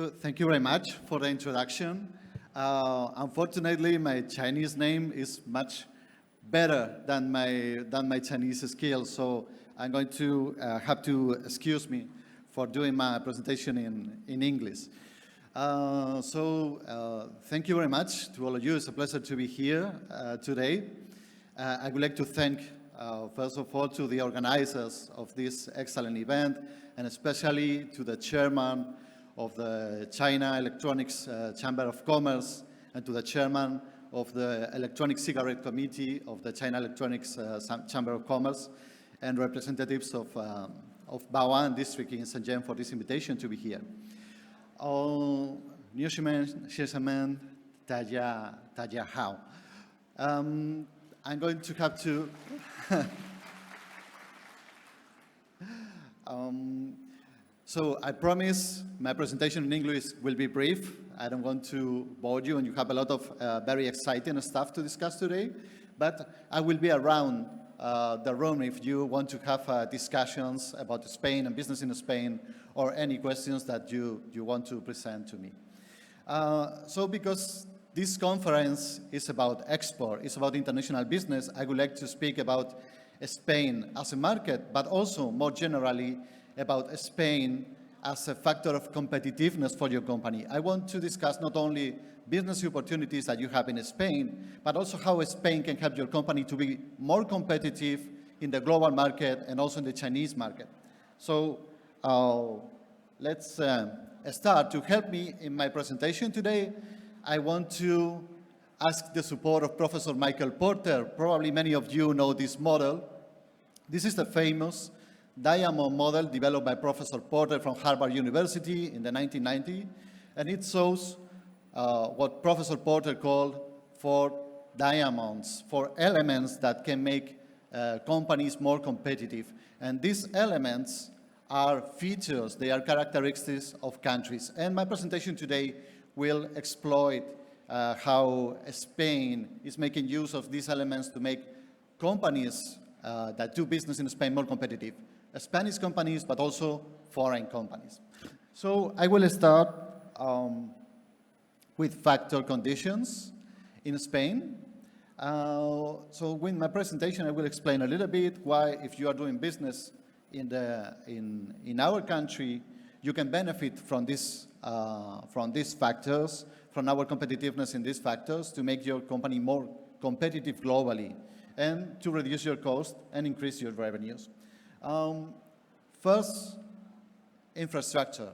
Thank you very much for the introduction. Unfortunately, my Chinese name is much better than my Chinese skills, so I'm going to have to excuse me for doing my presentation in English. Thank you very much to all of you. It's a pleasure to be here today. I would like to thank, first of all, to the organizers of this excellent event, and especially to the chairman of the China Electronics Chamber of Commerce, and to the chairman of the Electronic Cigarette Committee of the China Electronics Chamber of Commerce, and representatives of Bao'an District in Shenzhen for this invitation to be here. 女士们、先生们，大家好。I'm going to have to So I promise my presentation in English will be brief. I don't want to bore you, and you have a lot of very exciting stuff to discuss today. But I will be around the room if you want to have discussions about Spain and business in Spain, or any questions that you want to present to me. So because this conference is about export, it's about international business, I would like to speak about Spain as a market, but also more generally about Spain as a factor of competitiveness for your company. I want to discuss not only business opportunities that you have in Spain, but also how Spain can help your company to be more competitive in the global market and also in the Chinese market. So let's start. To help me in my presentation today, I want to ask the support of Professor Michael Porter. Probably many of you know this model. This is the famous diamond model developed by Professor Porter from Harvard University in the 1990s, and it shows what Professor Porter called 4 diamonds, 4 elements that can make companies more competitive. And these elements are features, they are characteristics of countries. And my presentation today will exploit how Spain is making use of these elements to make companies that do business in Spain more competitive. Spanish companies, but also foreign companies. So I will start with factor conditions in Spain. So with my presentation, I will explain a little bit why, if you are doing business in our country, you can benefit from these factors, from our competitiveness in these factors, to make your company more competitive globally, and to reduce your cost and increase your revenues. First, infrastructure.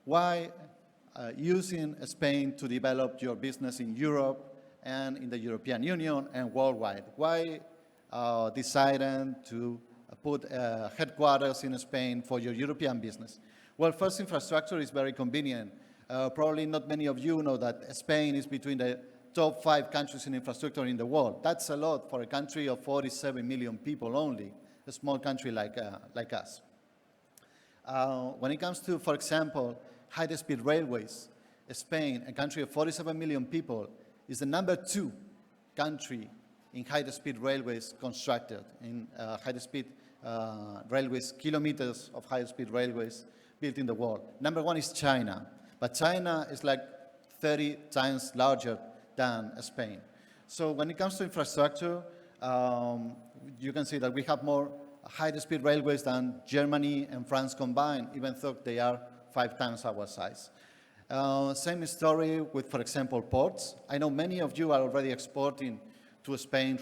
Why using Spain to develop your business in Europe and in the European Union and worldwide? Why deciding to put headquarters in Spain for your European business? Well, first, infrastructure is very convenient. Probably not many of you know that Spain is between the top 5 countries in infrastructure in the world. That's a lot for a country of 47 million people only, a small country like us. When it comes to, for example, high-speed railways, Spain, a country of 47 million people, is the number 2 country in high-speed railways constructed, in high-speed railways, kilometers of high-speed railways built in the world. Number 1 is China, but China is like 30 times larger than Spain. So when it comes to infrastructure, you can see that we have more high-speed railways than Germany and France combined, even though they are 5 times our size. Same story with, for example, ports. I know many of you are already exporting to Spain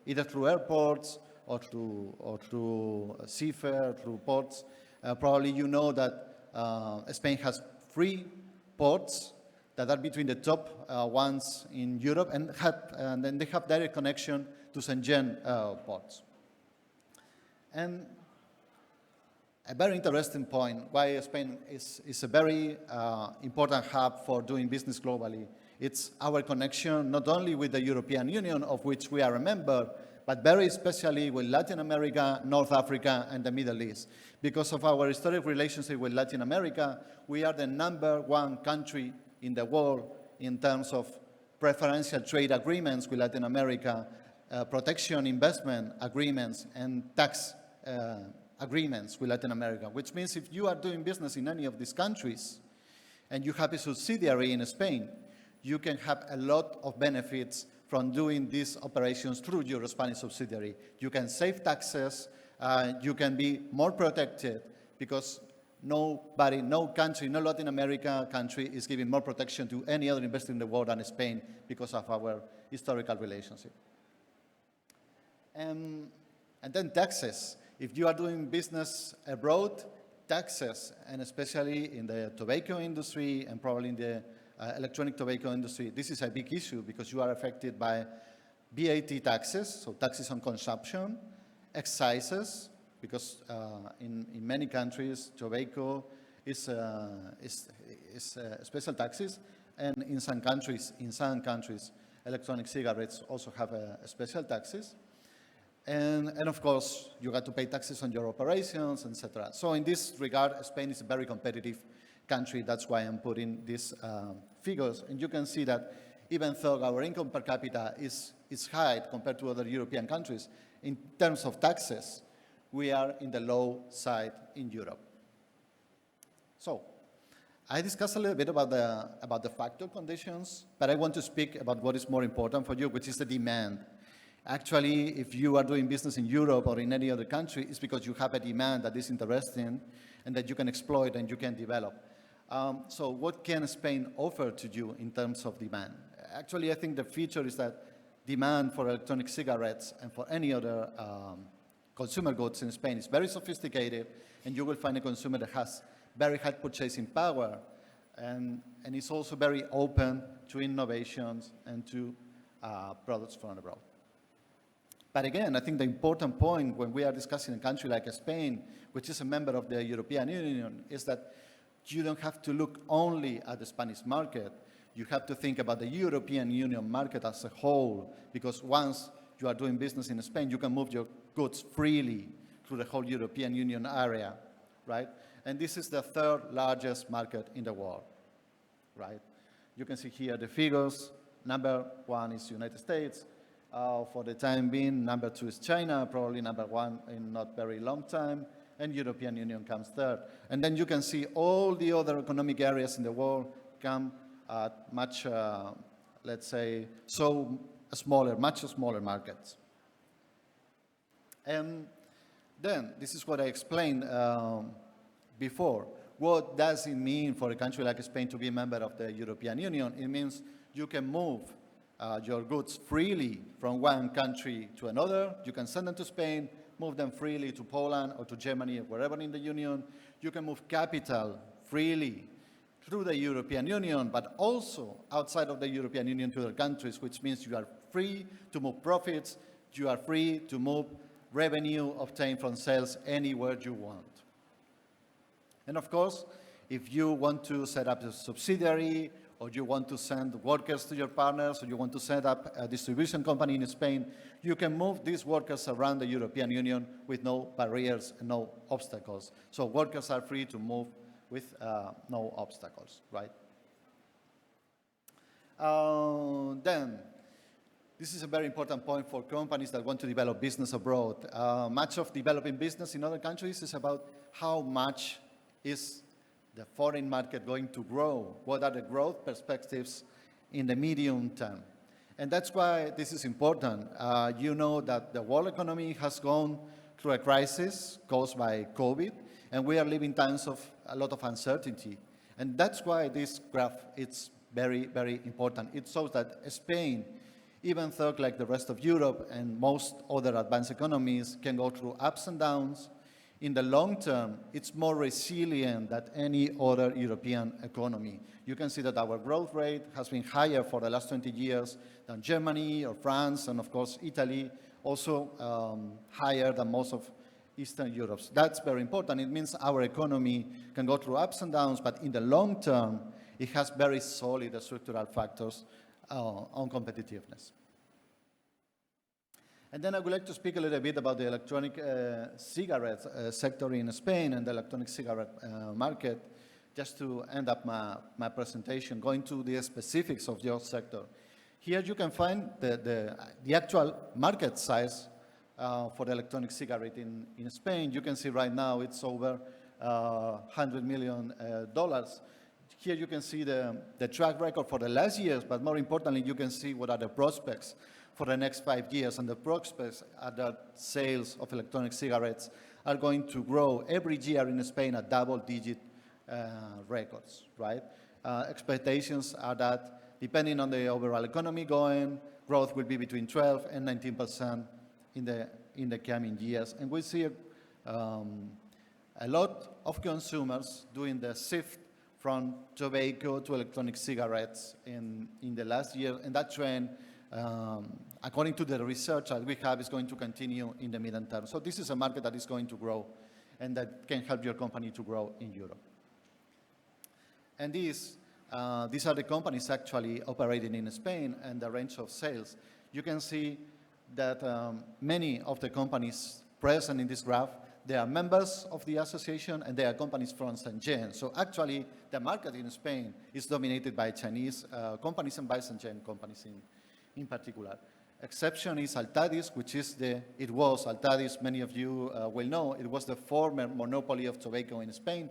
either through airports or through seafair, through ports. Probably you know that Spain has 3 ports that are between the top ones in Europe, and then they have direct connection to Shenzhen ports. And a very interesting point why Spain is a very important hub for doing business globally. It's our connection not only with the European Union, of which we are a member, but very especially with Latin America, North Africa, and the Middle East. Because of our historic relationship with Latin America, we are the number 1 country in the world in terms of preferential trade agreements with Latin America, protection investment agreements, and tax agreements with Latin America, which means if you are doing business in any of these countries, and you have a subsidiary in Spain, you can have a lot of benefits from doing these operations through your Spanish subsidiary. You can save taxes, you can be more protected, because nobody, no country, no Latin America country is giving more protection to any other investor in the world than Spain because of our historical relationship. And then taxes. If you are doing business abroad, taxes, and especially in the tobacco industry and probably in the electronic tobacco industry, this is a big issue because you are affected by VAT taxes, so taxes on consumption, excises, because in many countries, tobacco is special taxes, and in some countries, electronic cigarettes also have special taxes. And of course, you got to pay taxes on your operations, etc. So in this regard, Spain is a very competitive country. That's why I'm putting these figures. And you can see that even though our income per capita is high compared to other European countries, in terms of taxes, we are in the low side in Europe. So I discussed a little bit about the factor conditions, but I want to speak about what is more important for you, which is the demand. Actually, if you are doing business in Europe or in any other country, it's because you have a demand that is interesting and that you can exploit and you can develop. So what can Spain offer to you in terms of demand? Actually, I think the feature is that demand for electronic cigarettes and for any other consumer goods in Spain is very sophisticated, and you will find a consumer that has very high purchasing power and is also very open to innovations and to products from abroad. But again, I think the important point when we are discussing a country like Spain, which is a member of the European Union, is that you don't have to look only at the Spanish market. You have to think about the European Union market as a whole, because once you are doing business in Spain, you can move your goods freely through the whole European Union area, right? And this is the third largest market in the world, right? You can see here the figures. Number one is United States. For the time being, number two is China, probably number one in not very long time, and European Union comes third. And then you can see all the other economic areas in the world come at much, let's say, much smaller markets. And then, this is what I explained before. What does it mean for a country like Spain to be a member of the European Union? It means you can move your goods freely from one country to another. You can send them to Spain, move them freely to Poland or to Germany or wherever in the Union. You can move capital freely through the European Union, but also outside of the European Union to other countries, which means you are free to move profits, you are free to move revenue obtained from sales anywhere you want. And of course, if you want to set up a subsidiary, or you want to send workers to your partners, or you want to set up a distribution company in Spain, you can move these workers around the European Union with no barriers and no obstacles. So workers are free to move with no obstacles, right? Then, this is a very important point for companies that want to develop business abroad. Much of developing business in other countries is about how much is the foreign market going to grow? What are the growth perspectives in the medium term? And that's why this is important. You know that the world economy has gone through a crisis caused by COVID, and we are living times of a lot of uncertainty. And that's why this graph is very, very important. It shows that Spain, even though like the rest of Europe and most other advanced economies, can go through ups and downs. In the long term, it's more resilient than any other European economy. You can see that our growth rate has been higher for the last 20 years than Germany or France, and of course Italy, also higher than most of Eastern Europe. That's very important. It means our economy can go through ups and downs, but in the long term, it has very solid structural factors on competitiveness. And then I would like to speak a little bit about the electronic cigarette sector in Spain and the electronic cigarette market, just to end up my presentation, going to the specifics of your sector. Here you can find the actual market size for the electronic cigarette in Spain. You can see right now it's over $100 million. Here you can see the track record for the last years, but more importantly, you can see what are the prospects for the next 5 years. And the prospects are that sales of electronic cigarettes are going to grow every year in Spain at double-digit records, right? Expectations are that, depending on the overall economy going, growth will be between 12 and 19% in the coming years. And we see a lot of consumers doing the shift from tobacco to electronic cigarettes in the last year, and that trend, according to the research that we have, is going to continue in the medium term. So this is a market that is going to grow and that can help your company to grow in Europe. And these are the companies actually operating in Spain and the range of sales. You can see that many of the companies present in this graph, they are members of the association and they are companies from Shenzhen. So actually, the market in Spain is dominated by Chinese companies and by Shenzhen companies in particular. Exception is Altadis, which is Altadis, many of you will know, it was the former monopoly of tobacco in Spain.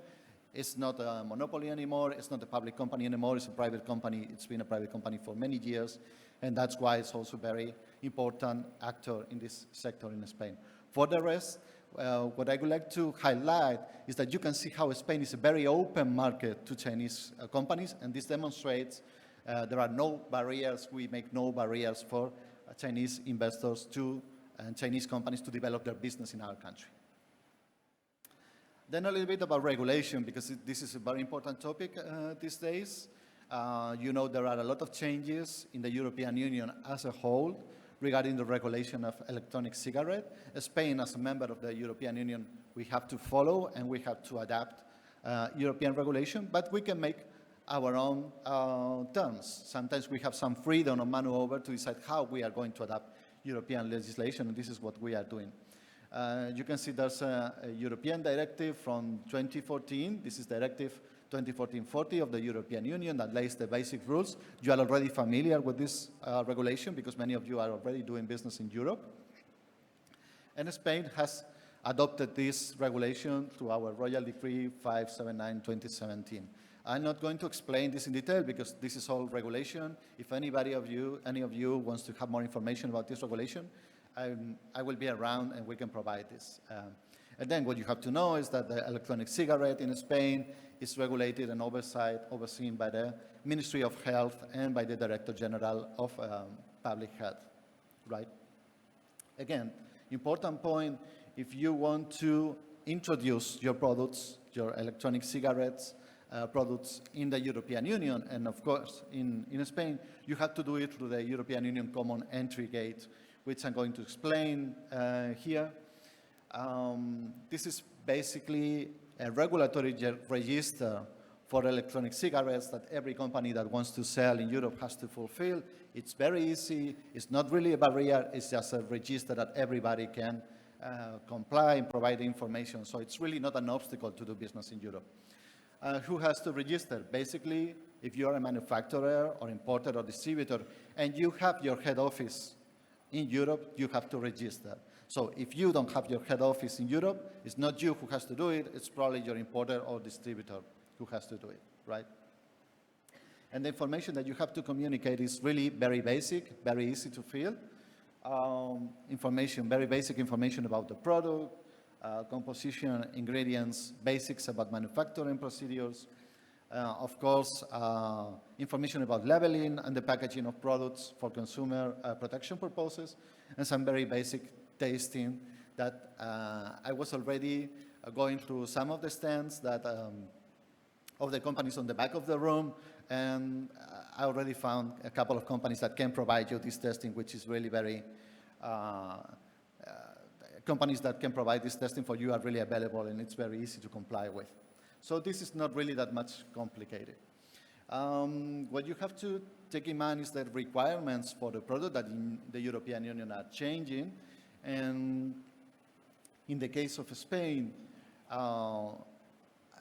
It's not a monopoly anymore, it's not a public company anymore, it's a private company. It's been a private company for many years, and that's why it's also a very important actor in this sector in Spain. For the rest, what I would like to highlight is that you can see how Spain is a very open market to Chinese companies, and this demonstrates there are no barriers. We make no barriers for Chinese investors and Chinese companies to develop their business in our country. Then a little bit about regulation, because this is a very important topic these days. You know, there are a lot of changes in the European Union as a whole regarding the regulation of electronic cigarette. Spain, as a member of the European Union, we have to follow and we have to adapt European regulation, but we can make our own terms. Sometimes we have some freedom or maneuver to decide how we are going to adapt European legislation, and this is what we are doing. You can see there's a European directive from 2014. This is Directive 2014-40 of the European Union that lays the basic rules. You are already familiar with this regulation because many of you are already doing business in Europe. And Spain has adopted this regulation through our Royal Decree 579/2017. I'm not going to explain this in detail because this is all regulation. If any of you wants to have more information about this regulation, I will be around and we can provide this. And then what you have to know is that the electronic cigarette in Spain is regulated and overseen by the Ministry of Health and by the Director General of Public Health, right? Again, important point, if you want to introduce your products, your electronic cigarettes, products in the European Union, and of course in Spain, you have to do it through the European Union Common Entry Gate, which I'm going to explain here. This is basically a regulatory register for electronic cigarettes that every company that wants to sell in Europe has to fulfill. It's very easy. It's not really a barrier. It's just a register that everybody can comply and provide information. So it's really not an obstacle to do business in Europe. Who has to register? Basically, if you're a manufacturer or importer or distributor and you have your head office in Europe, you have to register. So if you don't have your head office in Europe, it's not you who has to do it, it's probably your importer or distributor who has to do it, right? And the information that you have to communicate is really very basic, very easy to fill. Very basic information about the product, composition, ingredients, basics about manufacturing procedures, of course, information about labeling and the packaging of products for consumer protection purposes, and some very basic tasting that I was already going through some of the stands that of the companies on the back of the room, and I already found a couple of companies that can provide you this testing, which is really very companies that can provide this testing for you are really available, and it's very easy to comply with. So this is not really that much complicated. What you have to take in mind is that requirements for the product that in the European Union are changing. And in the case of Spain,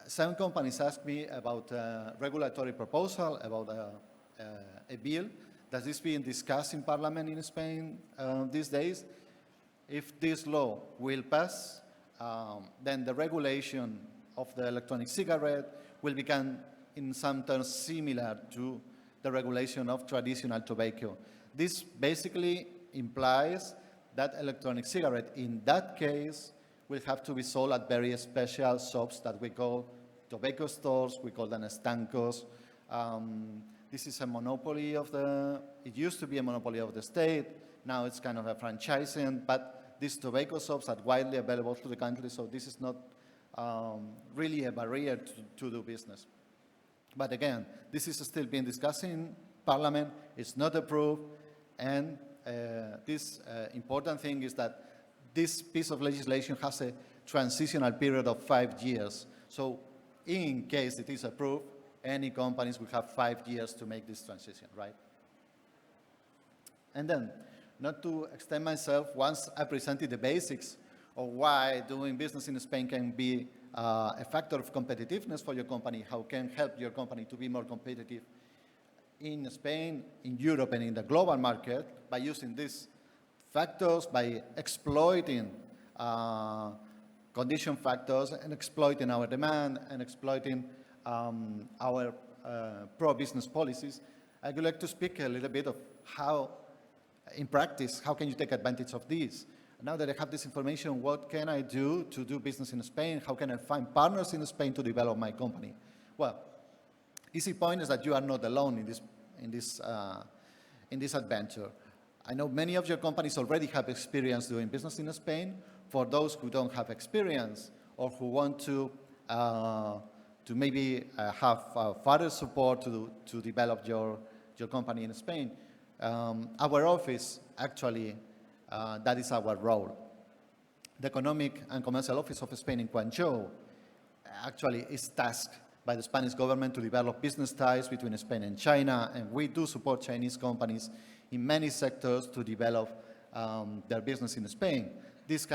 some companies ask me about a regulatory proposal, about a bill that is being discussed in Parliament in Spain these days. If this law will pass, then the regulation of the electronic cigarette will become in some terms similar to the regulation of traditional tobacco. This basically implies that electronic cigarette, in that case, will have to be sold at very special shops that we call tobacco stores, we call them estancos. This is a monopoly of it used to be a monopoly of the state, now it's kind of a franchising, but these tobacco shops are widely available to the country, so this is not really a barrier to do business. But again, this is still being discussed in Parliament, it's not approved, and this important thing is that this piece of legislation has a transitional period of 5 years. So in case it is approved, any companies will have 5 years to make this transition, right? And then, not to extend myself, once I presented the basics of why doing business in Spain can be a factor of competitiveness for your company, how can help your company to be more competitive in Spain, in Europe, and in the global market by using these factors, by exploiting condition factors and exploiting our demand and exploiting our pro-business policies. I would like to speak a little bit of how, in practice, how can you take advantage of this? Now that I have this information, what can I do to do business in Spain? How can I find partners in Spain to develop my company? Well, easy point is that you are not alone in this adventure. I know many of your companies already have experience doing business in Spain. For those who don't have experience or who want to maybe have further support to develop your company in Spain, our office actually, that is our role. The Economic and Commercial Office of Spain in Guangzhou actually is tasked by the Spanish government to develop business ties between Spain and China, and we do support Chinese companies in many sectors to develop their business in Spain. This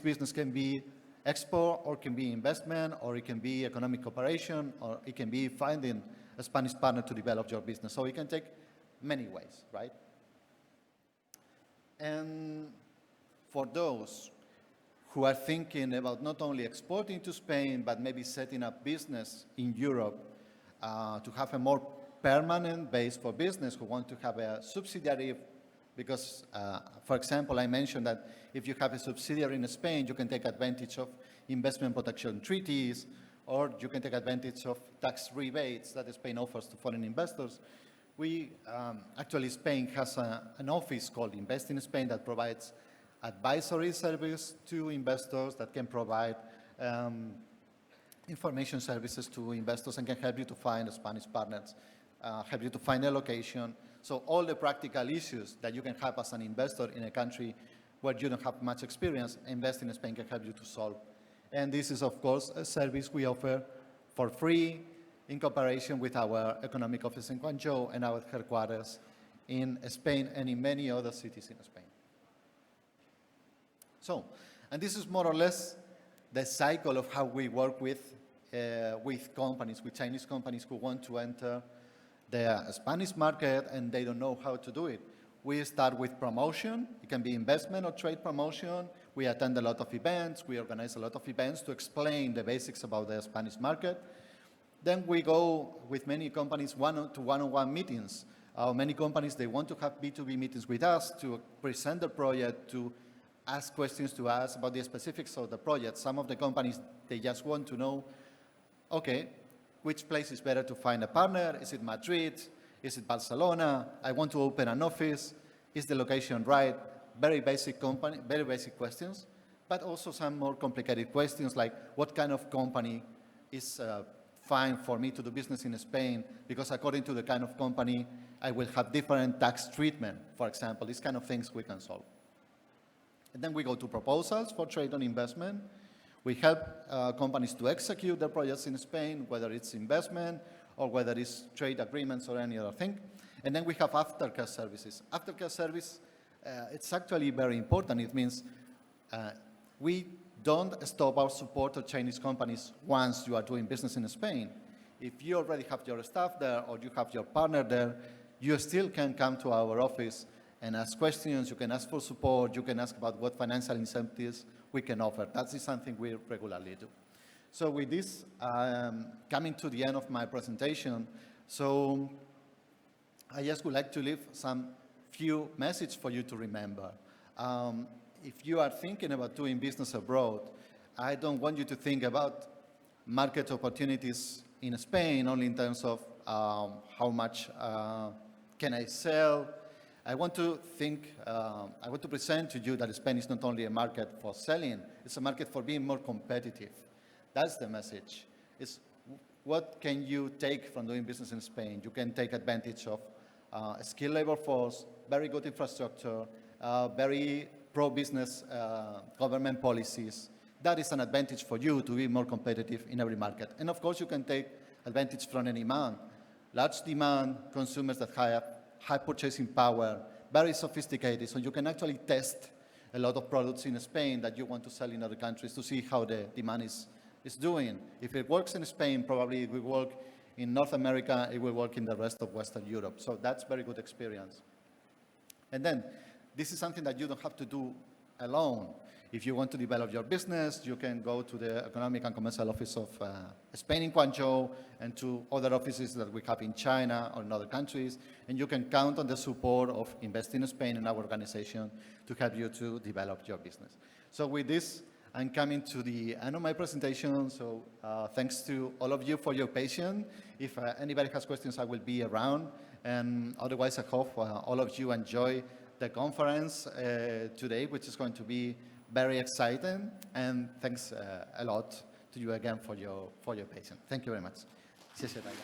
business can be export, or can be investment, or it can be economic cooperation, or it can be finding a Spanish partner to develop your business. So it can take many ways, right? And for those who are thinking about not only exporting to Spain, but maybe setting up business in Europe to have a more permanent base for business, who want to have a subsidiary, because, for example, I mentioned that if you have a subsidiary in Spain, you can take advantage of investment protection treaties, or you can take advantage of tax rebates that Spain offers to foreign investors. Actually, Spain has an office called Invest in Spain that provides advisory service to investors, that can provide information services to investors, and can help you to find Spanish partners, help you to find a location. So all the practical issues that you can have as an investor in a country where you don't have much experience, Invest in Spain can help you to solve. And this is, of course, a service we offer for free in cooperation with our economic office in Guangzhou and our headquarters in Spain and in many other cities in Spain. So, and this is more or less the cycle of how we work with companies, with Chinese companies who want to enter the Spanish market and they don't know how to do it. We start with promotion. It can be investment or trade promotion. We attend a lot of events. We organize a lot of events to explain the basics about the Spanish market. Then we go with many companies one-on-one meetings. Many companies, they want to have B2B meetings with us to present the project, to ask questions to us about the specifics of the project. Some of the companies, they just want to know, okay, which place is better to find a partner? Is it Madrid? Is it Barcelona? I want to open an office. Is the location right? Very basic questions, but also some more complicated questions like what kind of company is fine for me to do business in Spain, because according to the kind of company, I will have different tax treatment, for example. These kind of things we can solve. And then we go to proposals for trade and investment. We help companies to execute their projects in Spain, whether it's investment or whether it's trade agreements or any other thing. And then we have aftercare services. Aftercare service, it's actually very important. It means we don't stop our support to Chinese companies once you are doing business in Spain. If you already have your staff there or you have your partner there, you still can come to our office and ask questions. You can ask for support. You can ask about what financial incentives we can offer. That is something we regularly do. So with this, coming to the end of my presentation, so I just would like to leave some few messages for you to remember. If you are thinking about doing business abroad, I don't want you to think about market opportunities in Spain only in terms of how much can I sell. I want to present to you that Spain is not only a market for selling, it's a market for being more competitive. That's the message. It's what can you take from doing business in Spain? You can take advantage of a skilled labor force, very good infrastructure, very pro-business government policies. That is an advantage for you to be more competitive in every market. And of course, you can take advantage from any demand. Large demand, consumers that have high purchasing power, very sophisticated, so you can actually test a lot of products in Spain that you want to sell in other countries to see how the demand is doing. If it works in Spain, probably it will work in North America, it will work in the rest of Western Europe. So that's very good experience. And then, this is something that you don't have to do alone. If you want to develop your business, you can go to the Economic and Commercial Office of Spain in Guangzhou and to other offices that we have in China or in other countries, and you can count on the support of Invest in Spain and our organization to help you to develop your business. So with this, I'm coming to the end of my presentation, so thanks to all of you for your patience. If anybody has questions, I will be around, and otherwise I hope all of you enjoy the conference today, which is going to be very exciting, and thanks a lot to you again for your patience. Thank you very much.